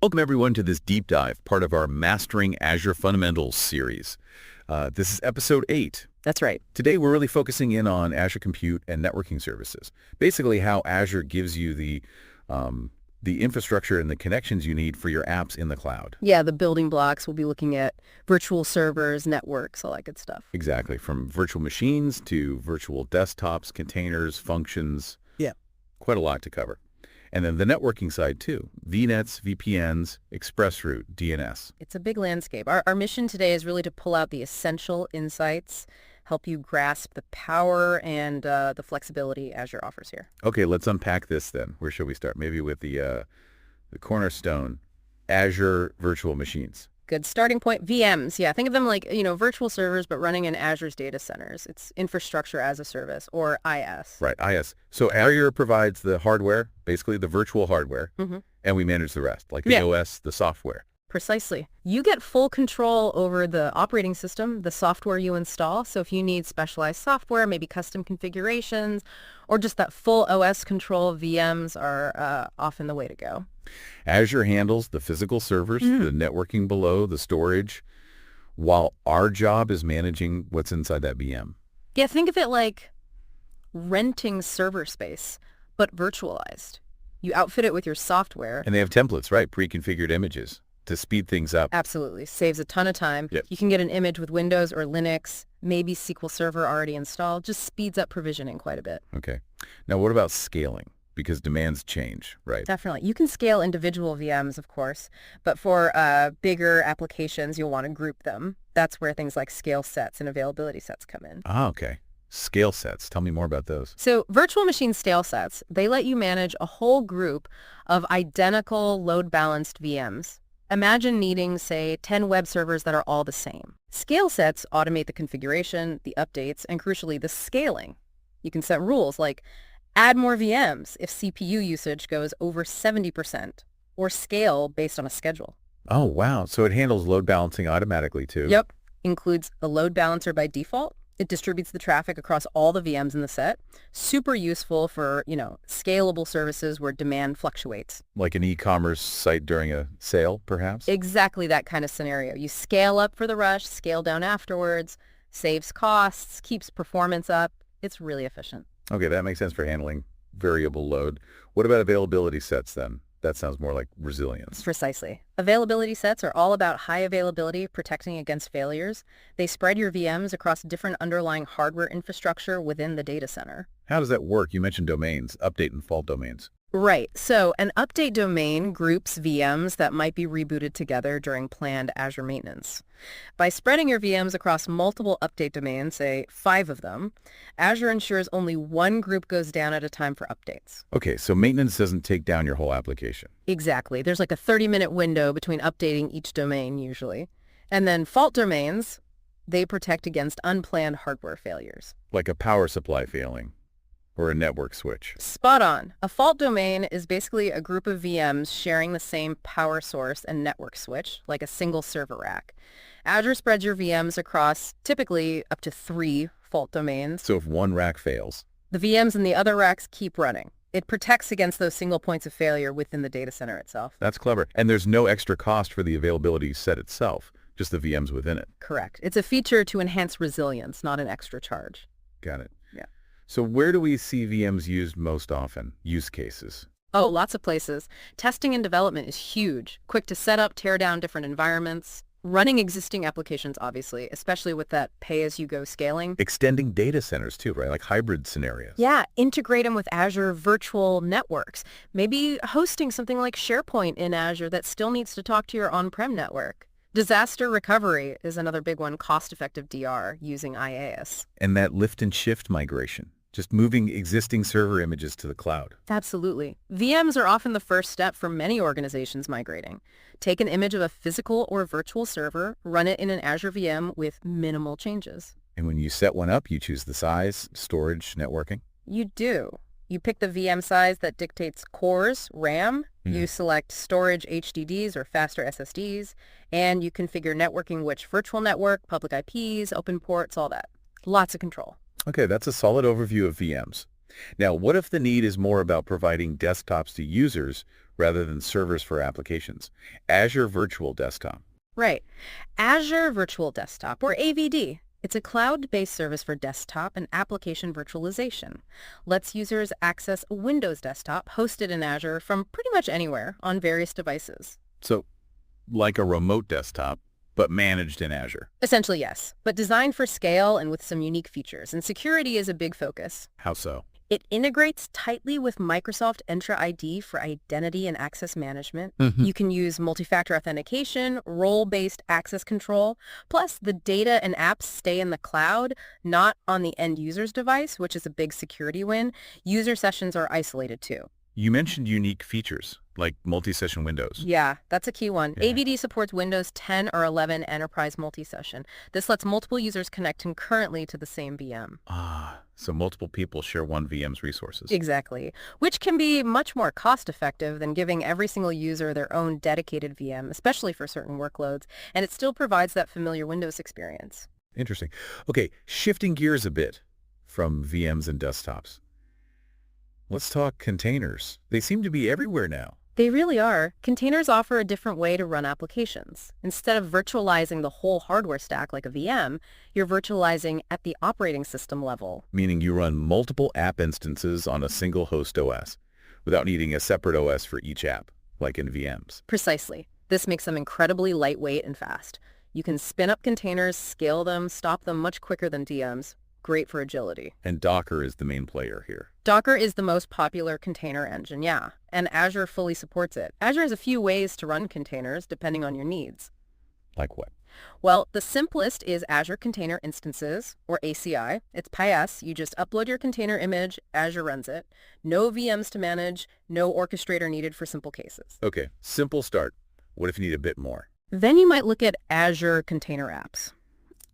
Welcome everyone to this deep dive, part of our Mastering Azure Fundamentals series. This is episode 8. That's right. Today we're really focusing in on Azure Compute and networking services. Basically how Azure gives you the infrastructure and the connections you need for your apps in the cloud. Yeah, the building blocks. We'll be looking at virtual servers, networks, all that good stuff. Exactly, from virtual machines to virtual desktops, containers, functions. Yeah. Quite a lot to cover. And then the networking side too, VNets, VPNs, ExpressRoute, DNS. It's a big landscape. Our mission today is really to pull out the essential insights, help you grasp the power and the flexibility Azure offers here. Okay, let's unpack this then. Where should we start? Maybe with the cornerstone, Azure Virtual Machines. Good starting point. VMs. Yeah, think of them like, virtual servers, but running in Azure's data centers. It's infrastructure as a service, or IS. Right, IS. So Azure provides the hardware, basically the virtual hardware, and we manage the rest, like the OS, the software. Precisely. You get full control over the operating system, the software you install. So if you need specialized software, maybe custom configurations, or just that full OS control, VMs are often the way to go. Azure handles the physical servers, the networking below, the storage, while our job is managing what's inside that VM. Yeah, think of it like renting server space, but virtualized. You outfit it with your software. And they have templates, right? Pre-configured images to speed things up. Absolutely. Saves a ton of time. Yep. You can get an image with Windows or Linux, maybe SQL Server already installed. Just speeds up provisioning quite a bit. Okay. Now, what about scaling? Because demands change, right? Definitely. You can scale individual VMs, of course, but for bigger applications, you'll want to group them. That's where things like scale sets and availability sets come in. Ah, okay. Scale sets. Tell me more about those. So virtual machine scale sets, they let you manage a whole group of identical load-balanced VMs. Imagine needing, say, 10 web servers that are all the same. Scale sets automate the configuration, the updates, and crucially, the scaling. You can set rules like add more VMs if CPU usage goes over 70%, or scale based on a schedule. Oh, wow. So it handles load balancing automatically, too. Yep. Includes a load balancer by default. It distributes the traffic across all the VMs in the set. Super useful for, scalable services where demand fluctuates. Like an e-commerce site during a sale, perhaps? Exactly that kind of scenario. You scale up for the rush, scale down afterwards, saves costs, keeps performance up. It's really efficient. Okay, that makes sense for handling variable load. What about availability sets then? That sounds more like resilience. Precisely. Availability sets are all about high availability, protecting against failures. They spread your VMs across different underlying hardware infrastructure within the data center. How does that work? You mentioned domains, update and fault domains. Right. So an update domain groups VMs that might be rebooted together during planned Azure maintenance. By spreading your VMs across multiple update domains, say 5 of them, Azure ensures only one group goes down at a time for updates. Okay, so maintenance doesn't take down your whole application. Exactly. There's like a 30-minute window between updating each domain usually. And then fault domains, they protect against unplanned hardware failures. Like a power supply failing or a network switch. Spot on. A fault domain is basically a group of VMs sharing the same power source and network switch, like a single server rack. Azure spreads your VMs across typically up to 3 fault domains. So if one rack fails, the VMs in the other racks keep running. It protects against those single points of failure within the data center itself. That's clever. And there's no extra cost for the availability set itself, just the VMs within it. Correct. It's a feature to enhance resilience, not an extra charge. Got it. Yeah. So where do we see VMs used most often? Use cases? Oh, lots of places. Testing and development is huge. Quick to set up, tear down different environments. Running existing applications, obviously, especially with that pay-as-you-go scaling. Extending data centers too, right? Like hybrid scenarios. Yeah, integrate them with Azure Virtual Networks. Maybe hosting something like SharePoint in Azure that still needs to talk to your on-prem network. Disaster recovery is another big one, cost-effective DR using IaaS. And that lift and shift migration. Just moving existing server images to the cloud. Absolutely. VMs are often the first step for many organizations migrating. Take an image of a physical or virtual server, run it in an Azure VM with minimal changes. And when you set one up, you choose the size, storage, networking? You do. You pick the VM size that dictates cores, RAM. You select storage HDDs or faster SSDs, and you configure networking, which virtual network, public IPs, open ports, all that. Lots of control. Okay, that's a solid overview of VMs. Now, what if the need is more about providing desktops to users rather than servers for applications? Azure Virtual Desktop. Right. Azure Virtual Desktop, or AVD. It's a cloud-based service for desktop and application virtualization. Lets users access a Windows desktop hosted in Azure from pretty much anywhere on various devices. So, like a remote desktop, but managed in Azure. Essentially, yes, but designed for scale and with some unique features, and security is a big focus. How so? It integrates tightly with Microsoft Entra ID for identity and access management. Mhm. You can use multi-factor authentication, role-based access control. Plus, the data and apps stay in the cloud, not on the end user's device, which is a big security win. User sessions are isolated too. You mentioned unique features, like multi-session windows. Yeah, that's a key one. Yeah. AVD supports Windows 10 or 11 Enterprise multi-session. This lets multiple users connect concurrently to the same VM. So multiple people share one VM's resources. Exactly, which can be much more cost-effective than giving every single user their own dedicated VM, especially for certain workloads, and it still provides that familiar Windows experience. Interesting. Okay, shifting gears a bit from VMs and desktops. Let's talk containers. They seem to be everywhere now. They really are. Containers offer a different way to run applications. Instead of virtualizing the whole hardware stack like a VM, you're virtualizing at the operating system level. Meaning you run multiple app instances on a single host OS without needing a separate OS for each app, like in VMs. Precisely. This makes them incredibly lightweight and fast. You can spin up containers, scale them, stop them much quicker than VMs. Great for agility. And Docker is the main player here. Docker is the most popular container engine, yeah, and Azure fully supports it. Azure has a few ways to run containers depending on your needs. Like what? Well, the simplest is Azure Container Instances, or ACI. It's PaaS. You just upload your container image, Azure runs it. No VMs to manage, no orchestrator needed for simple cases. Okay, simple start. What if you need a bit more? Then you might look at Azure Container Apps.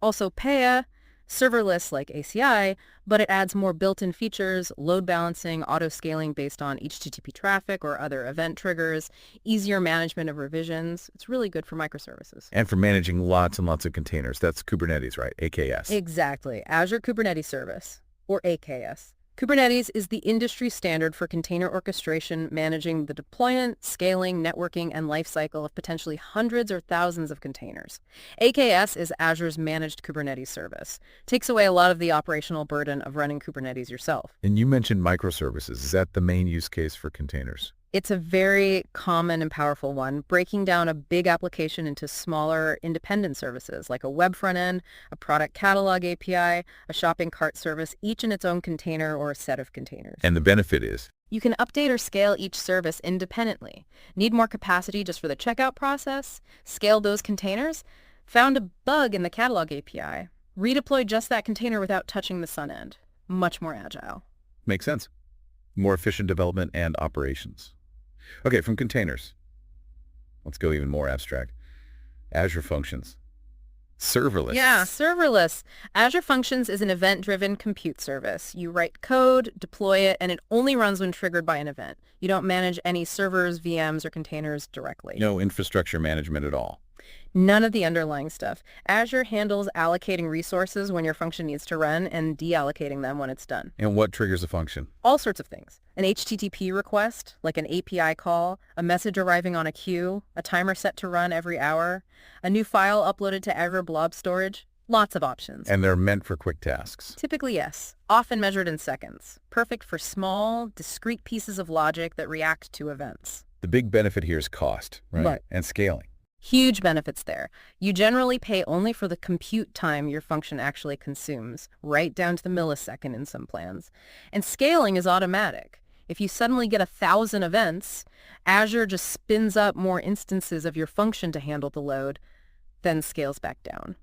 Also PaaS, serverless like ACI, but it adds more built-in features, load balancing, auto-scaling based on HTTP traffic or other event triggers, easier management of revisions. It's really good for microservices. And for managing lots and lots of containers. That's Kubernetes, right? AKS. Exactly. Azure Kubernetes Service, or AKS. Kubernetes is the industry standard for container orchestration, managing the deployment, scaling, networking, and lifecycle of potentially hundreds or thousands of containers. AKS is Azure's managed Kubernetes service. Takes away a lot of the operational burden of running Kubernetes yourself. And you mentioned microservices. Is that the main use case for containers? It's a very common and powerful one, breaking down a big application into smaller independent services like a web front end, a product catalog API, a shopping cart service, each in its own container or a set of containers. And the benefit is? You can update or scale each service independently. Need more capacity just for the checkout process? Scale those containers? Found a bug in the catalog API? Redeploy just that container without touching the front end. Much more agile. Makes sense. More efficient development and operations. Okay, from containers, let's go even more abstract. Azure Functions. Serverless. Yeah, serverless. Azure Functions is an event-driven compute service. You write code, deploy it, and it only runs when triggered by an event. You don't manage any servers, VMs, or containers directly. No infrastructure management at all. None of the underlying stuff. Azure handles allocating resources when your function needs to run and deallocating them when it's done. And what triggers a function? All sorts of things. An HTTP request, like an API call, a message arriving on a queue, a timer set to run every hour, a new file uploaded to Azure Blob Storage. Lots of options. And they're meant for quick tasks. Typically, yes. Often measured in seconds. Perfect for small, discrete pieces of logic that react to events. The big benefit here is cost, right? Right. And scaling. Huge benefits there. You generally pay only for the compute time your function actually consumes, right down to the millisecond in some plans. And scaling is automatic. If you suddenly get 1,000 events, Azure just spins up more instances of your function to handle the load, then scales back down.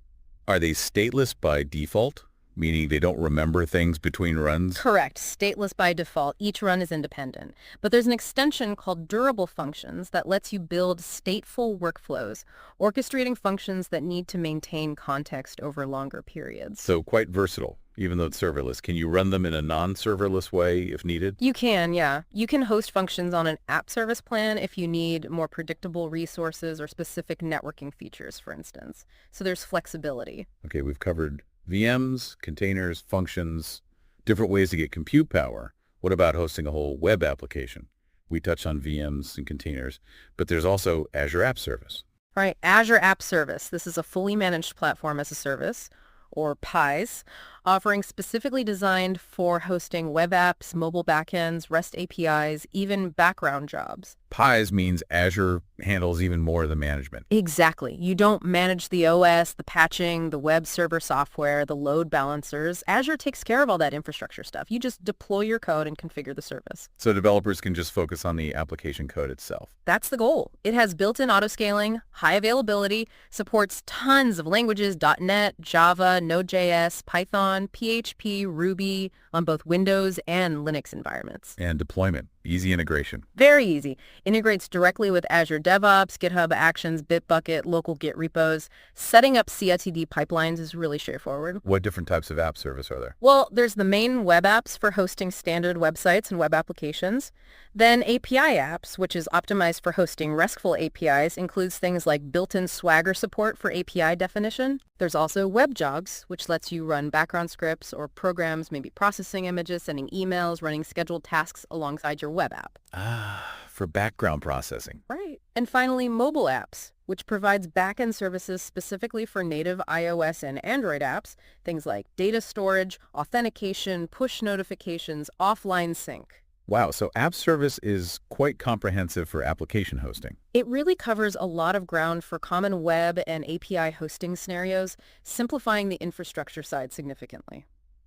Are they stateless by default? Meaning they don't remember things between runs? Correct. Stateless by default. Each run is independent. But there's an extension called Durable Functions that lets you build stateful workflows, orchestrating functions that need to maintain context over longer periods. So quite versatile, even though it's serverless. Can you run them in a non-serverless way if needed? You can, yeah. You can host functions on an app service plan if you need more predictable resources or specific networking features, for instance. So there's flexibility. Okay, we've covered VMs, containers, functions, different ways to get compute power. What about hosting a whole web application? We touched on VMs and containers, but there's also Azure App Service. All right, Azure App Service. This is a fully managed platform as a service, or PaaS, offering specifically designed for hosting web apps, mobile backends, REST APIs, even background jobs. PaaS means Azure handles even more of the management. Exactly. You don't manage the OS, the patching, the web server software, the load balancers. Azure takes care of all that infrastructure stuff. You just deploy your code and configure the service. So developers can just focus on the application code itself. That's the goal. It has built-in auto-scaling, high availability, supports tons of languages, .NET, Java, Node.js, Python, PHP, Ruby, on both Windows and Linux environments. And deployment, easy integration. Very easy. Integrates directly with Azure DevOps, GitHub Actions, Bitbucket, local Git repos. Setting up CI/CD pipelines is really straightforward. What different types of app service are there? Well, there's the main web apps for hosting standard websites and web applications. Then API apps, which is optimized for hosting RESTful APIs, includes things like built-in Swagger support for API definition. There's also WebJogs, which lets you run background scripts or programs, maybe processing images, sending emails, running scheduled tasks alongside your web app. For background processing. Right. And finally, mobile apps, which provides back-end services specifically for native iOS and Android apps, things like data storage, authentication, push notifications, offline sync. Wow, so app service is quite comprehensive for application hosting. It really covers a lot of ground for common web and API hosting scenarios, simplifying the infrastructure side significantly.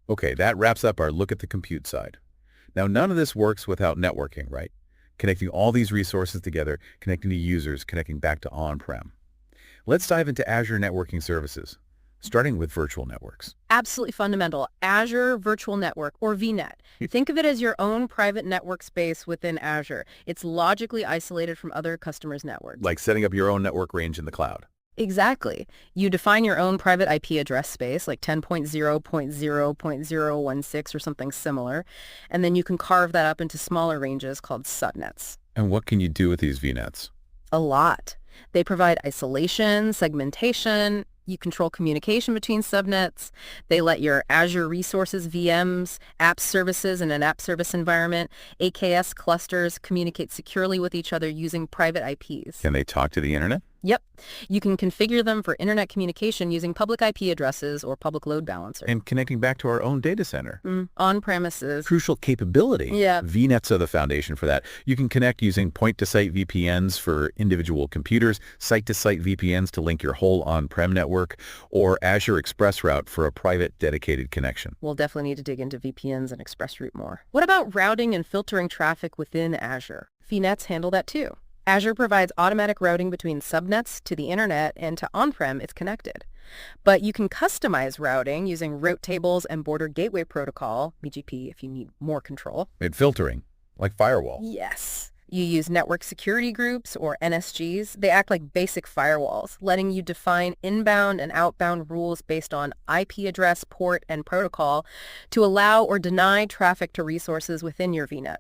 Okay, that wraps up our look at the compute side. Now, none of this works without networking, right? Connecting all these resources together, connecting to users, connecting back to on-prem. Let's dive into Azure networking services, starting with virtual networks. Absolutely fundamental. Azure Virtual Network, or VNet. Think of it as your own private network space within Azure. It's logically isolated from other customers' networks. Like setting up your own network range in the cloud. Exactly. You define your own private IP address space, like 10.0.0.016 or something similar, and then you can carve that up into smaller ranges called subnets. And what can you do with these VNets? A lot. They provide isolation, segmentation. You control communication between subnets. They let your Azure resources, VMs, app services in an app service environment, AKS clusters communicate securely with each other using private IPs. Can they talk to the internet? Yep. You can configure them for internet communication using public IP addresses or public load balancer. And connecting back to our own data center. On-premises. Crucial capability. Yeah. VNets are the foundation for that. You can connect using point-to-site VPNs for individual computers, site-to-site VPNs to link your whole on-prem network, or Azure ExpressRoute for a private dedicated connection. We'll definitely need to dig into VPNs and ExpressRoute more. What about routing and filtering traffic within Azure? VNets handle that too. Azure provides automatic routing between subnets to the internet, and to on-prem it's connected. But you can customize routing using route tables and border gateway protocol, BGP if you need more control. And filtering, like firewall. Yes. You use network security groups, or NSGs. They act like basic firewalls, letting you define inbound and outbound rules based on IP address, port, and protocol to allow or deny traffic to resources within your VNet.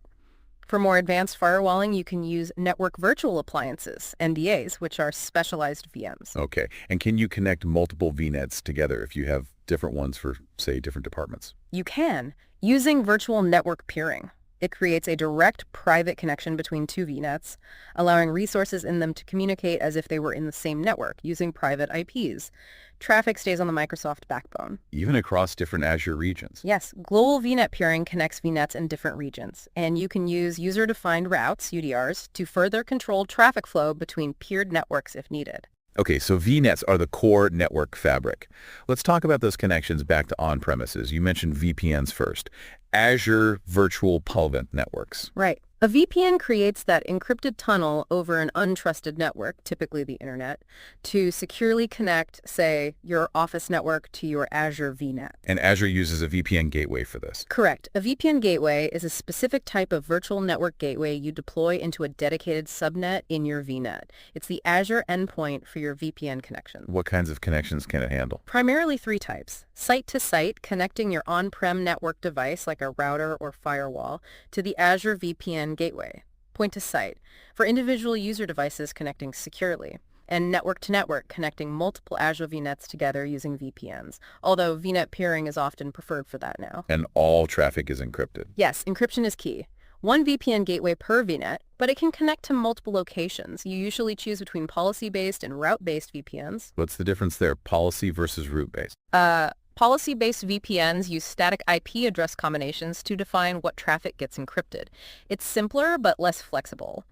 For more advanced firewalling, you can use network virtual appliances, NVAs, which are specialized VMs. Okay. And can you connect multiple VNets together if you have different ones for, say, different departments? You can, using virtual network peering. It creates a direct private connection between two VNets, allowing resources in them to communicate as if they were in the same network using private IPs. Traffic stays on the Microsoft backbone. Even across different Azure regions? Yes, global VNet peering connects VNets in different regions, and you can use user-defined routes, UDRs, to further control traffic flow between peered networks if needed. Okay, so VNets are the core network fabric. Let's talk about those connections back to on-premises. You mentioned VPNs first. Azure Virtual Private Networks. Right. A VPN creates that encrypted tunnel over an untrusted network, typically the internet, to securely connect, say, your Office network to your Azure VNet. And Azure uses a VPN gateway for this. Correct. A VPN gateway is a specific type of virtual network gateway you deploy into a dedicated subnet in your VNet. It's the Azure endpoint for your VPN connection. What kinds of connections can it handle? Primarily three types. Site-to-site, connecting your on-prem network device like a router or firewall to the Azure VPN gateway. Point-to-site, for individual user devices connecting securely. and network-to-network, connecting multiple Azure VNets together using VPNs, although VNet peering is often preferred for that now. And all traffic is encrypted. Yes, encryption is key. One VPN gateway per VNet, but it can connect to multiple locations. You usually choose between policy-based and route-based VPNs. What's the difference there, policy versus route-based? Policy-based VPNs use static IP address combinations to define what traffic gets encrypted. It's simpler but less flexible.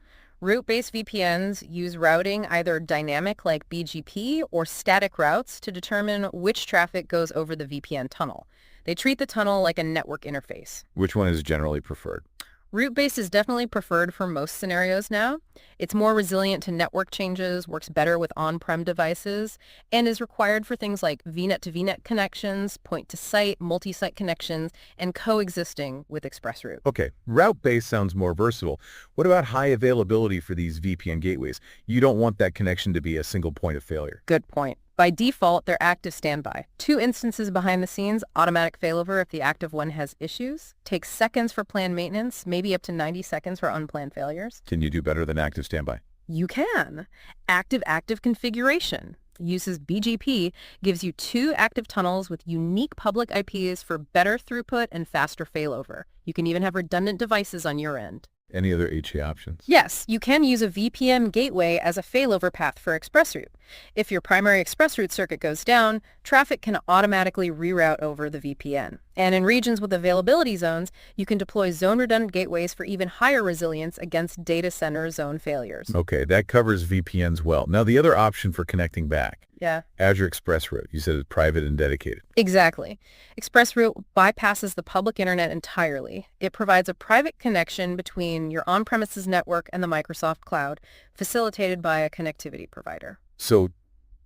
Route-based VPNs use routing either dynamic like BGP or static routes to determine which traffic goes over the VPN tunnel. They treat the tunnel like a network interface. Which one is generally preferred? Route-based is definitely preferred for most scenarios now. It's more resilient to network changes, works better with on-prem devices, and is required for things like VNet-to-VNet connections, point-to-site, multi-site connections, and coexisting with ExpressRoute. Okay, route-based sounds more versatile. What about high availability for these VPN gateways? You don't want that connection to be a single point of failure. Good point. By default, they're active standby. 2 instances behind the scenes, automatic failover if the active one has issues, takes seconds for planned maintenance, maybe up to 90 seconds for unplanned failures. Can you do better than active standby? You can. Active-active configuration uses BGP, gives you 2 active tunnels with unique public IPs for better throughput and faster failover. You can even have redundant devices on your end. Any other HA options? Yes, you can use a VPN gateway as a failover path for ExpressRoute. If your primary ExpressRoute circuit goes down, traffic can automatically reroute over the VPN. And in regions with availability zones, you can deploy zone-redundant gateways for even higher resilience against data center zone failures. Okay, that covers VPNs well. Now, the other option for connecting back. Yeah. Azure ExpressRoute. You said it's private and dedicated. Exactly. ExpressRoute bypasses the public internet entirely. It provides a private connection between your on-premises network and the Microsoft cloud, facilitated by a connectivity provider. So,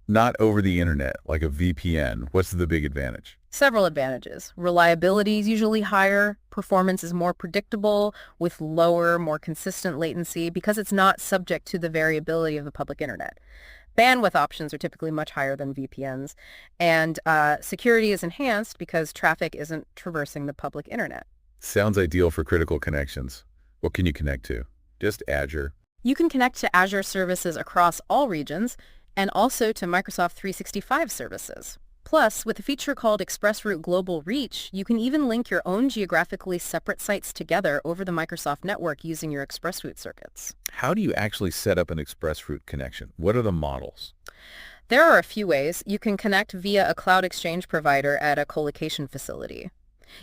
not over the internet, like a VPN. What's the big advantage? Several advantages. Reliability is usually higher. Performance is more predictable with lower, more consistent latency because it's not subject to the variability of the public internet. Bandwidth options are typically much higher than VPNs, and security is enhanced because traffic isn't traversing the public internet. Sounds ideal for critical connections. What can you connect to? Just Azure. You can connect to Azure services across all regions and also to Microsoft 365 services. Plus, with a feature called ExpressRoute Global Reach, you can even link your own geographically separate sites together over the Microsoft network using your ExpressRoute circuits. How do you actually set up an ExpressRoute connection? What are the models? There are a few ways. You can connect via a cloud exchange provider at a colocation facility.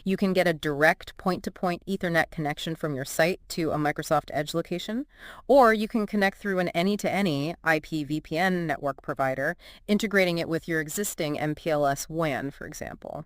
You can get a direct point-to-point Ethernet connection from your site to a Microsoft Edge location, or you can connect through an any-to-any IP VPN network provider, integrating it with your existing MPLS WAN, for example.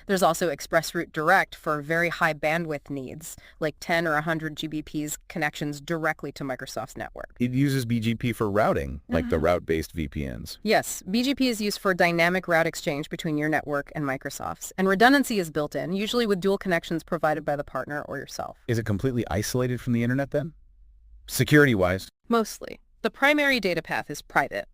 There's also ExpressRoute Direct for very high bandwidth needs, like 10 or 100 Gbps connections directly to Microsoft's network. It uses BGP for routing, like the route-based VPNs. Yes, BGP is used for dynamic route exchange between your network and Microsoft's, and redundancy is built in, usually with dual connections provided by the partner or yourself. Is it completely isolated from the internet then? Security-wise? Mostly. The primary data path is private.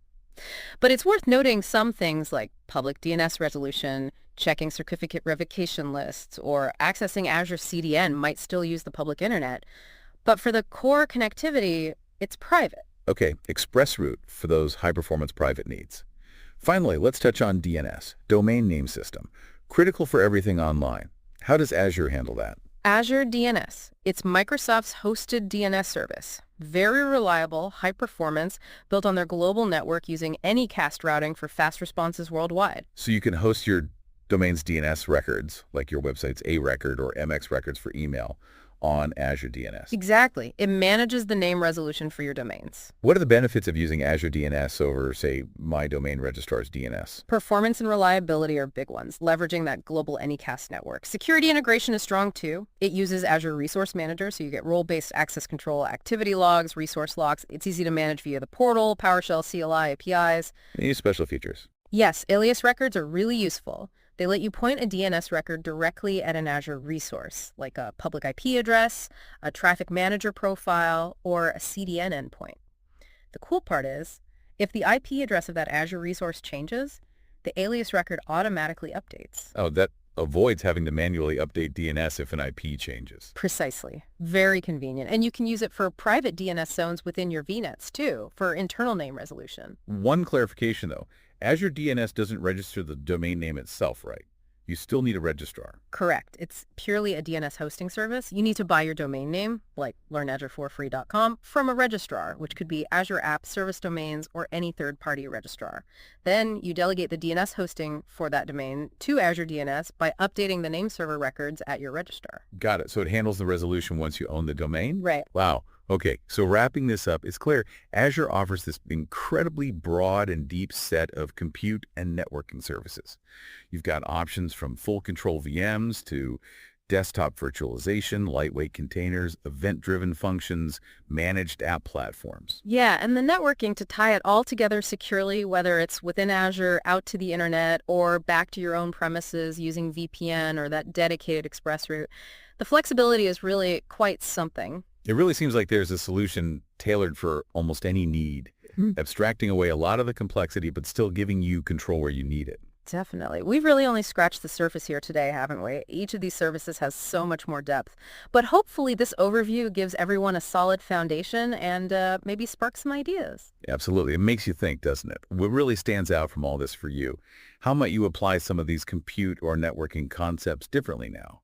But it's worth noting some things like public DNS resolution, checking certificate revocation lists, or accessing Azure CDN might still use the public internet. But for the core connectivity, it's private. Okay, ExpressRoute for those high-performance private needs. Finally, let's touch on DNS, domain name system, critical for everything online. How does Azure handle that? Azure DNS. It's Microsoft's hosted DNS service. Very reliable, high performance, built on their global network using Anycast routing for fast responses worldwide. So you can host your domain's DNS records, like your website's A record or MX records for email, on Azure DNS. Exactly. It manages the name resolution for your domains. What are the benefits of using Azure DNS over, say, my domain registrar's DNS? Performance and reliability are big ones, leveraging that global Anycast network. Security integration is strong too. It uses Azure Resource Manager, so you get role-based access control, activity logs, resource logs. It's easy to manage via the portal, PowerShell, CLI, APIs. Any special features? Yes, alias records are really useful. They let you point a DNS record directly at an Azure resource, like a public IP address, a traffic manager profile, or a CDN endpoint. The cool part is, if the IP address of that Azure resource changes, the alias record automatically updates. Oh, that avoids having to manually update DNS if an IP changes. Precisely. Very convenient. And you can use it for private DNS zones within your VNets, too, for internal name resolution. One clarification, though. Azure DNS doesn't register the domain name itself, right? You still need a registrar. Correct. It's purely a DNS hosting service. You need to buy your domain name, like learnazureforfree.com, from a registrar, which could be Azure App Service Domains or any third-party registrar. Then you delegate the DNS hosting for that domain to Azure DNS by updating the name server records at your registrar. Got it. So it handles the resolution once you own the domain? Right. Wow. Okay, so wrapping this up, it's clear Azure offers this incredibly broad and deep set of compute and networking services. You've got options from full control VMs to desktop virtualization, lightweight containers, event-driven functions, managed app platforms. Yeah, and the networking to tie it all together securely, whether it's within Azure, out to the internet, or back to your own premises using VPN or that dedicated ExpressRoute. The flexibility is really quite something. It really seems like there's a solution tailored for almost any need, abstracting away a lot of the complexity, but still giving you control where you need it. Definitely. We've really only scratched the surface here today, haven't we? Each of these services has so much more depth. But hopefully this overview gives everyone a solid foundation and maybe sparks some ideas. Absolutely. It makes you think, doesn't it? What really stands out from all this for you? How might you apply some of these compute or networking concepts differently now?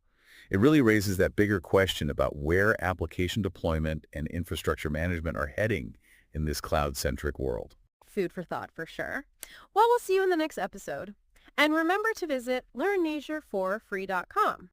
It really raises that bigger question about where application deployment and infrastructure management are heading in this cloud-centric world. Food for thought, for sure. Well, we'll see you in the next episode. And remember to visit learnazureforfree.com.